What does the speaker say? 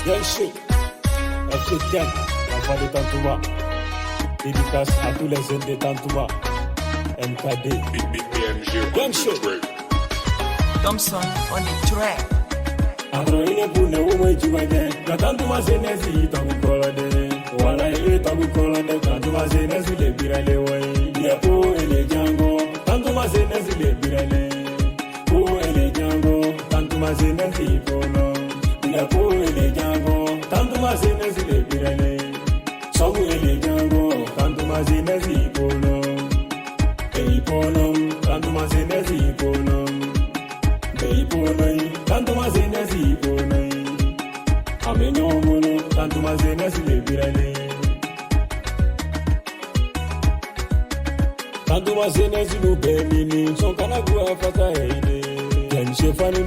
Bien sûr, FG10, l'enfant de Tantouma. Dédicace à tous les jeunes de Tantouma. MKD. Bien sûr. Thompson on the track. Andro ile pune uwe jiwade. Katantuma zenezi tabu kolade. Wala ile tabu kolade. Tantuma zenezi le birale way. Yepo ele jango. Tantuma zenezi le birale. Po ele jango. Tantuma zenezi pono. Yepo ele jango. Tantuma zenezi le birale. Sobu ele jango. Tantuma zenezi pono. Ei pono. Tantuma zenezi pono. Ei pono. Tantuma zenezi pono. Amenyo mono. Tantuma zenezi le birale. Tantuma zenezi no bemini. Son kana gua fata heide. Ken shefani.